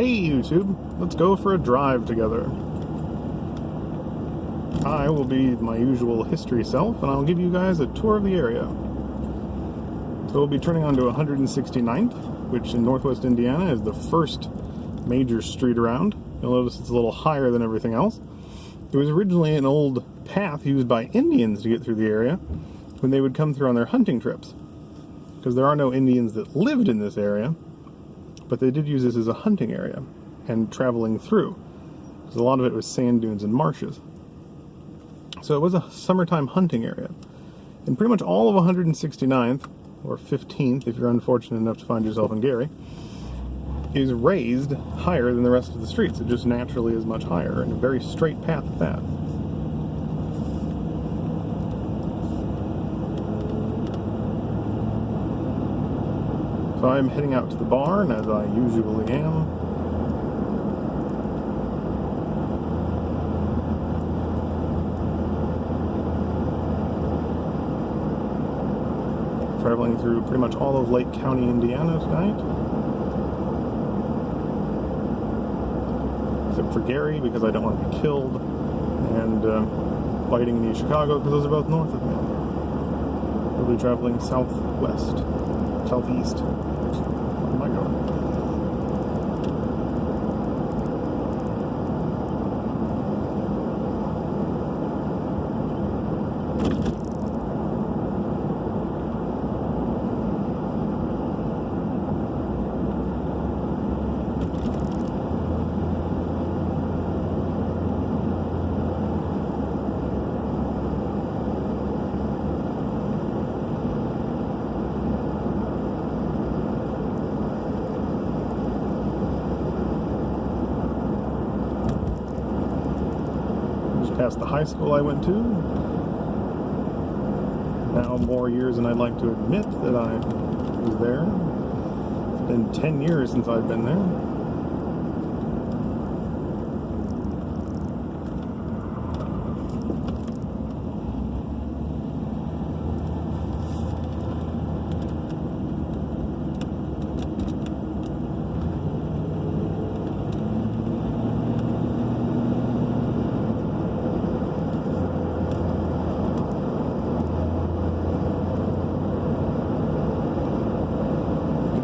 Hey YouTube, let's go for a drive together. I will be my usual history self, and I'll give you guys a tour of the area. So we'll be turning onto 169th, which in northwest Indiana is the first major street around. You'll notice it's a little higher than everything else. It was originally an old path used by Indians to get through the area when they would come through on their hunting trips. Because there are no Indians that lived in this area, but they did use this as a hunting area and traveling through, because a lot of it was sand dunes and marshes. So it was a summertime hunting area. And pretty much all of 169th, or 15th if you're unfortunate enough to find yourself in Gary, is raised higher than the rest of the streets. It just naturally is much higher, and a very straight path at that. So I'm heading out to the barn, as I usually am. Traveling through pretty much all of Lake County, Indiana tonight. Except for Gary, because I don't want to be killed, and Whiting and East Chicago, because those are both north of me. We'll be traveling southwest, southeast. Where am I going? Past the high school I went to. Now more years than I'd like to admit that I was there. It's been 10 years since I've been there.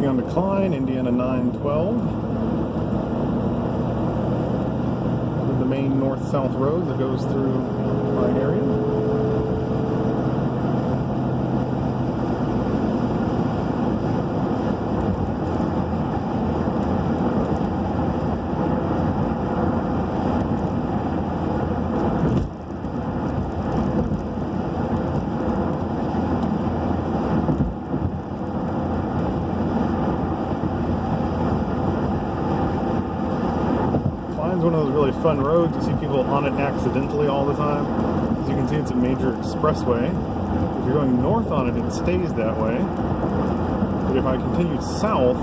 On decline, Indiana 912. The main north-south road that goes through my area. One of those really fun roads. You see people on it accidentally all the time. As you can see, it's a major expressway. If you're going north on it, it stays that way. But if I continue south,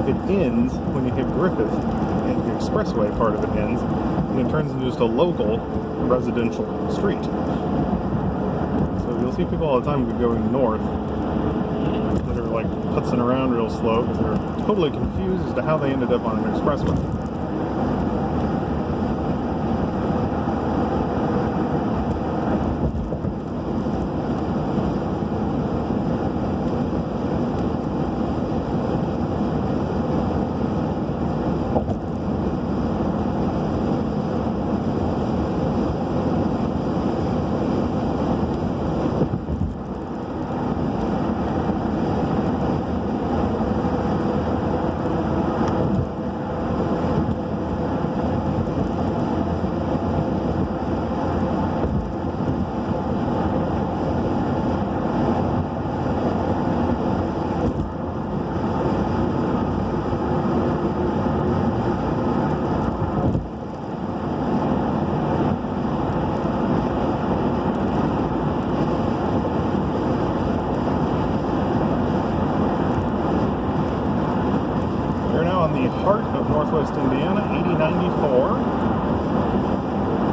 it ends when you hit Griffith, and the expressway part of it ends, and it turns into just a local residential street. So you'll see people all the time going north that are like putzing around real slow because they're totally confused as to how they ended up on an expressway. Heart of northwest Indiana, 8094.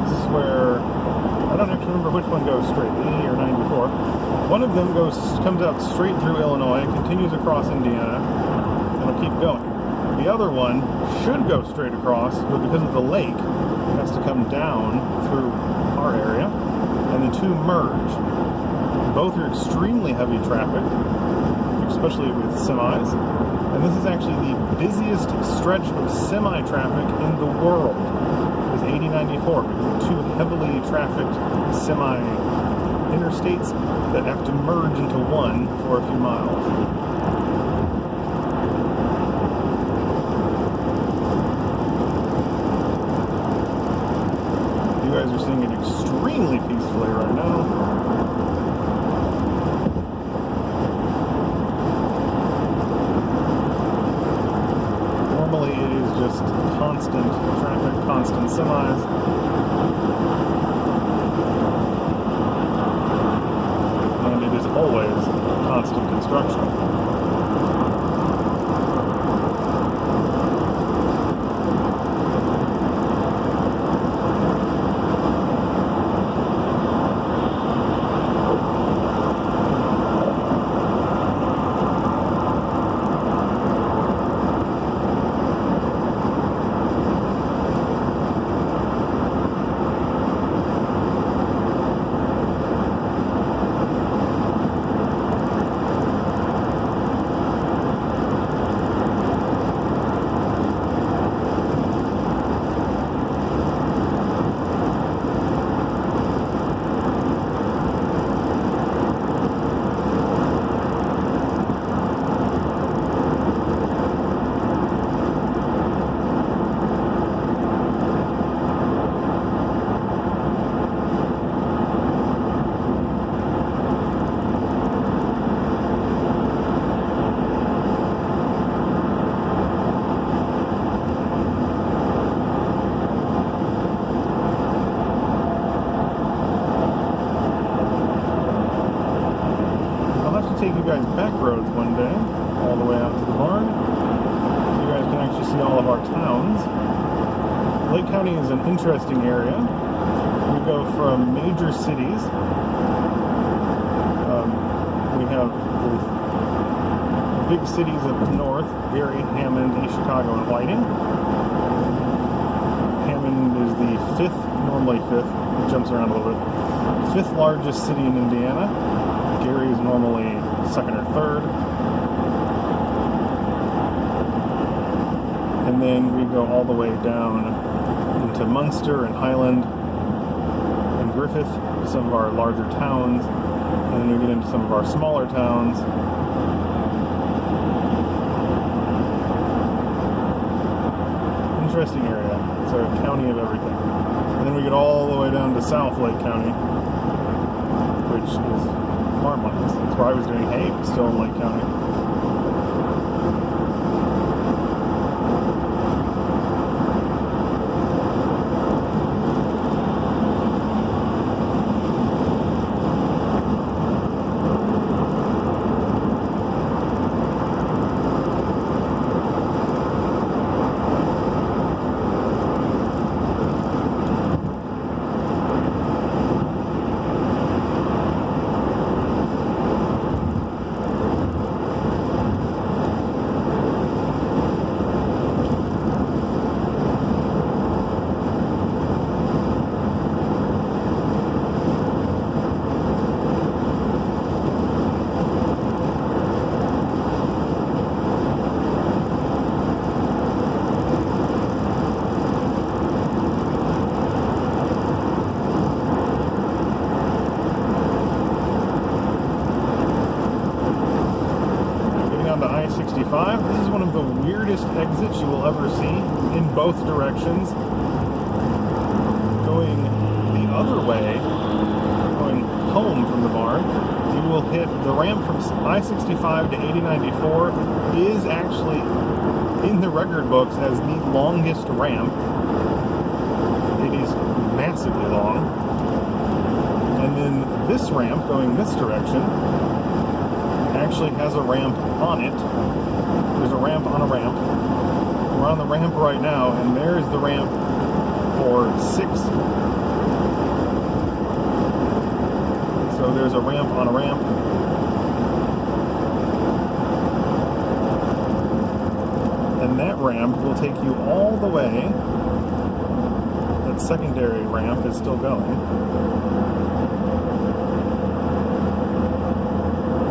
This is where, I don't actually remember which one goes straight, 80 or 94. One of them comes out straight through Illinois, continues across Indiana, and will keep going. The other one should go straight across, but because of the lake, it has to come down through our area, and the two merge. Both are extremely heavy traffic, especially with semis, and this is actually the busiest stretch of semi-traffic in the world, is 8094, because of two heavily trafficked semi-interstates that have to merge into one for a few miles. You guys are seeing it extremely peacefully right now. Normally it is just constant traffic, constant semis. And it is always constant construction. Take you guys back roads one day, all the way out to the barn. You guys can actually see all of our towns. Lake County is an interesting area. We go from major cities. We have the big cities up north, Gary, Hammond, East Chicago, and Whiting. Hammond is the normally fifth, it jumps around a little bit, fifth largest city in Indiana. Gary is normally second or third. And then we go all the way down into Munster and Highland and Griffith, some of our larger towns. And then we get into some of our smaller towns. Interesting area. It's a county of everything. And then we get all the way down to South Lake County, which is farmlands. That's where I was doing hay, still in Lake County. I-65. This is one of the weirdest exits you will ever see in both directions. Going the other way, going home from the barn, you will hit the ramp from I-65 to 8094 is actually in the record books as the longest ramp. It is massively long. And then this ramp going this direction actually has a ramp on it. There's a ramp on a ramp. We're on the ramp right now, and there's the ramp for 6. So there's a ramp on a ramp. And And that ramp will take you all the way. That secondary ramp is still going.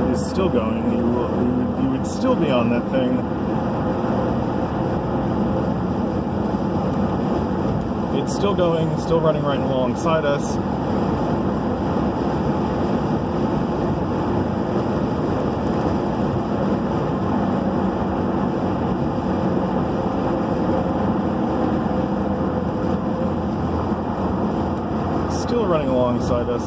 It is still going. You would still be on that thing. It's still going, still running right alongside us. Still running alongside us.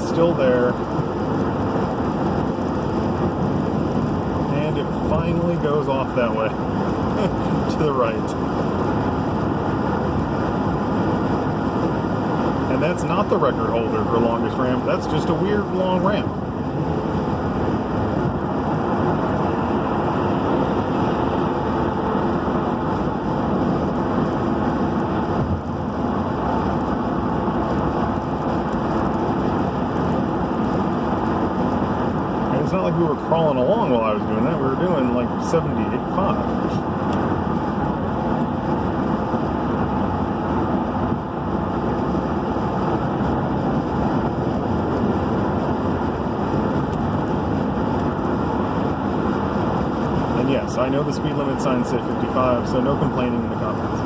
Still there, and it finally goes off that way to the right, and that's not the record holder for longest ramp. That's just a weird long ramp. It's not like we were crawling along while I was doing that. We were doing like 75. And yes, I know the speed limit sign said 55, so no complaining in the comments.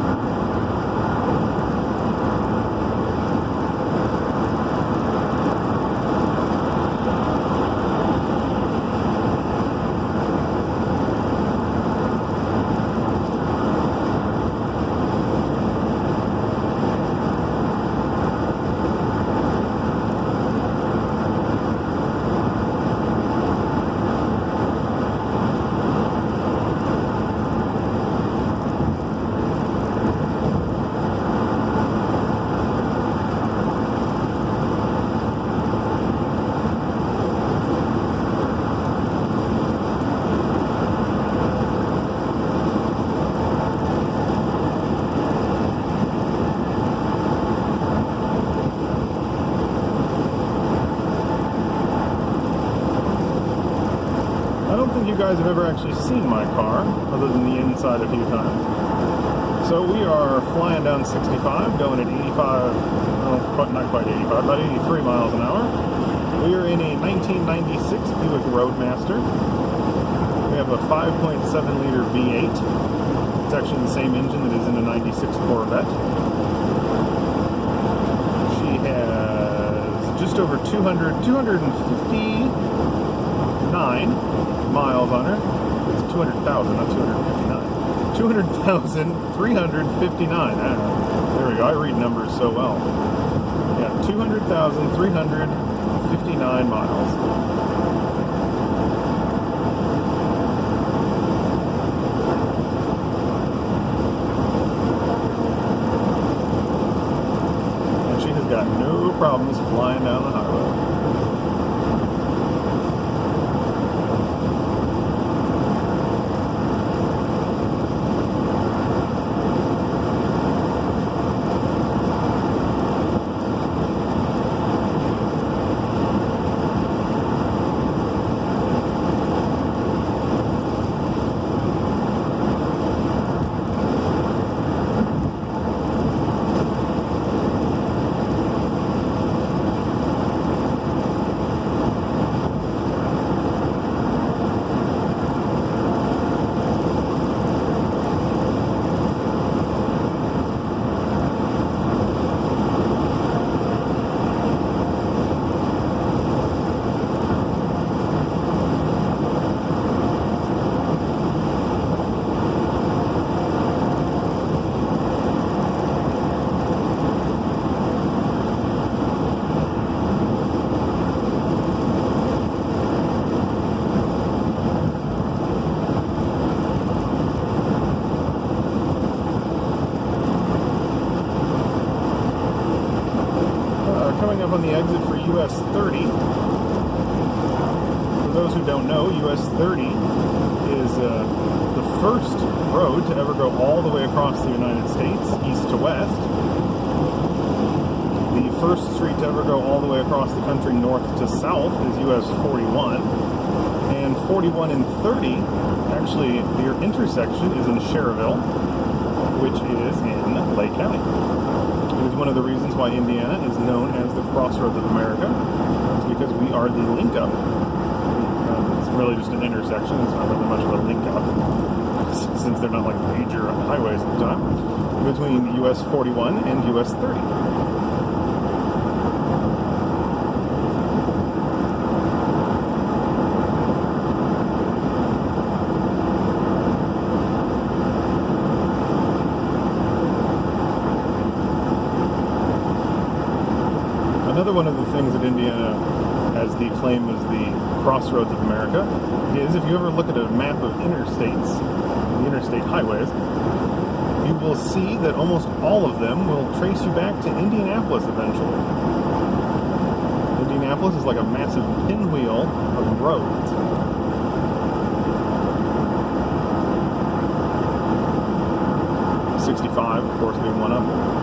You guys have ever actually seen my car, other than the inside a few times. So we are flying down 65, going at 85, well, not quite 85, about 83 miles an hour. We are in a 1996 Buick Roadmaster. We have a 5.7 liter V8. It's actually the same engine that is in a 96 Corvette. She has just over 259 miles on her. It's 200,000, not 259. 200,359. There we go. I read numbers so well. Yeah, 200,359 miles. And she has got no problems flying down the highway. Up on the exit for US 30. For those who don't know, US 30 is the first road to ever go all the way across the United States, east to west. The first street to ever go all the way across the country, north to south, is US 41. And 41 and 30, actually, their intersection is in Cherville, which is in Lake County. It is one of the reasons why Indiana is known as the Crossroads of America. It's because we are the link-up. It's really just an intersection. It's not really much of a link-up, since they're not like major highways at the time, between US 41 and US 30. Another one of the things that Indiana has the claim as the Crossroads of America is, if you ever look at a map of interstates, the interstate highways, you will see that almost all of them will trace you back to Indianapolis eventually. Indianapolis is like a massive pinwheel of roads. '65, of course, being one of them.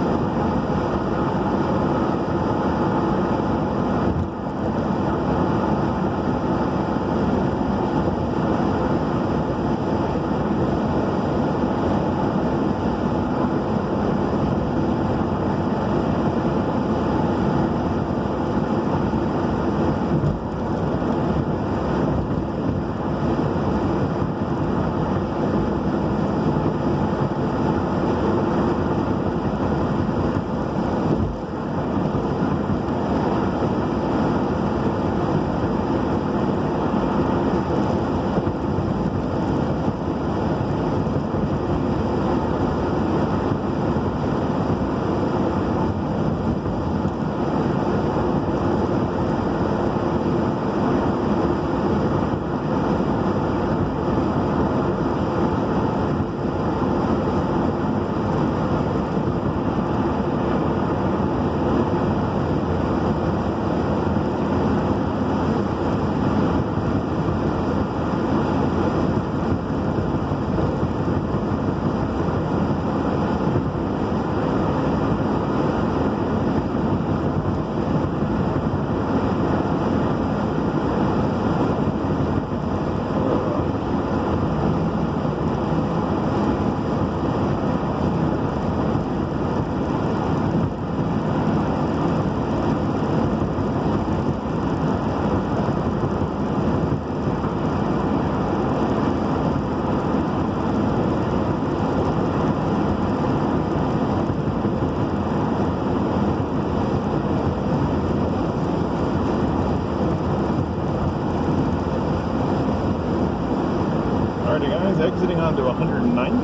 Exiting onto 109th.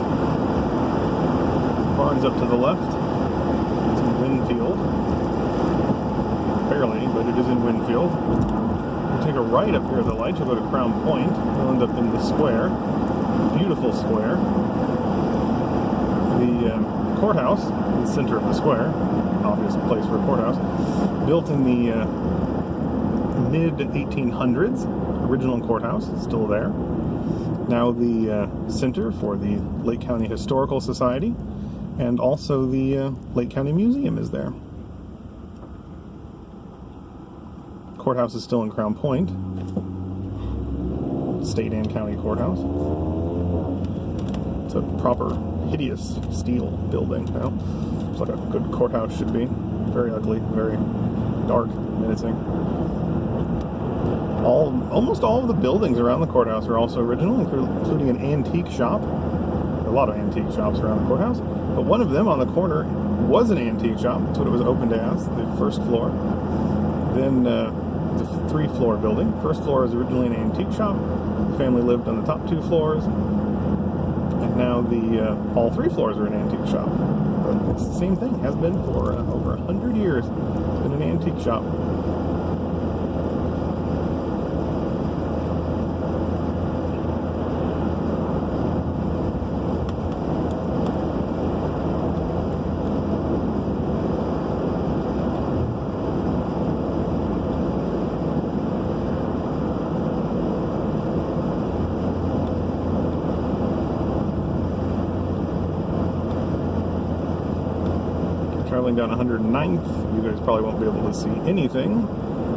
Barnes up to the left. It's in Winfield. Barely, but it is in Winfield. You take a right up here at the light, you'll go to Crown Point. You'll end up in the square. Beautiful square. The courthouse, in the center of the square. Obvious place for a courthouse. Built in the mid-1800s. Original courthouse, still there. Now the center for the Lake County Historical Society, and also the Lake County Museum is there. Courthouse is still in Crown Point. State and county courthouse. It's a proper, hideous steel building now. It's like a good courthouse should be. Very ugly, very dark, menacing. Almost all of the buildings around the courthouse are also original, including an antique shop. A lot of antique shops around the courthouse, but one of them on the corner was an antique shop. That's what it was opened as, the first floor. Then the 3-floor building. First floor was originally an antique shop. The family lived on the top 2 floors, and now all 3 floors are an antique shop. But it's the same thing. Has been for over 100 years. It's been an antique shop. traveling down 109th. You guys probably won't be able to see anything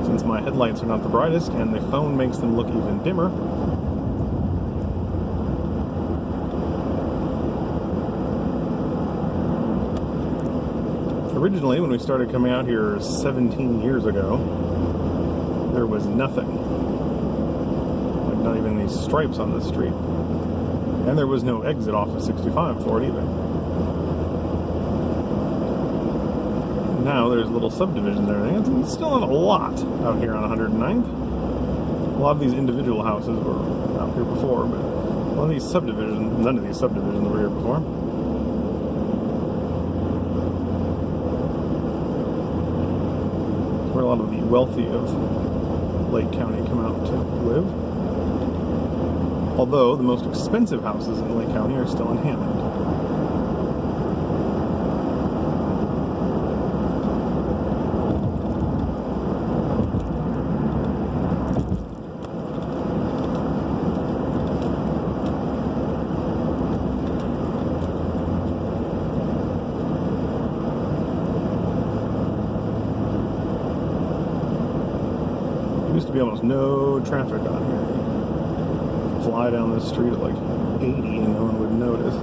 since my headlights are not the brightest and the phone makes them look even dimmer. Originally, when we started coming out here 17 years ago, there was nothing. Like not even these stripes on the street. And there was no exit off of 65 for it either. And now there's little subdivisions and everything. It's still not a lot out here on 109th. A lot of these individual houses were out here before, but a lot of these subdivisions, none of these subdivisions were here before. Where a lot of the wealthy of Lake County come out to live. Although the most expensive houses in Lake County are still in Hammond. There used to be almost no traffic on here. Fly down this street at like 80 and no one would notice.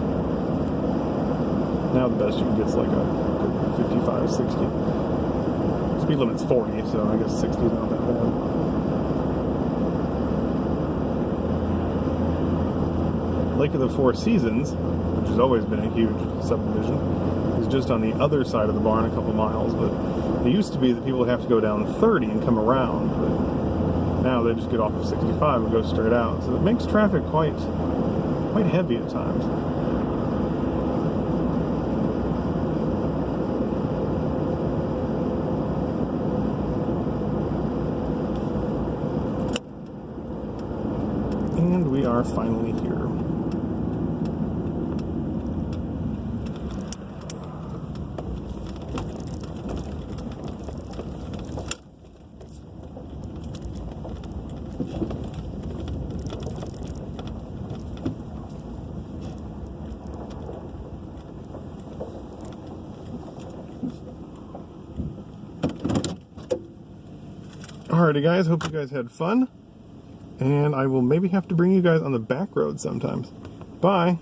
Now the best you can get is like a good 55, 60. Speed limit's 40, so I guess 60 is not that bad. Lake of the Four Seasons, which has always been a huge subdivision, is just on the other side of the barn a couple miles, but it used to be that people would have to go down 30 and come around, but now they just get off of 65 and go straight out. So it makes traffic quite heavy at times. And we are finally here. Alrighty guys, hope you guys had fun, and I will maybe have to bring you guys on the back road sometimes. Bye!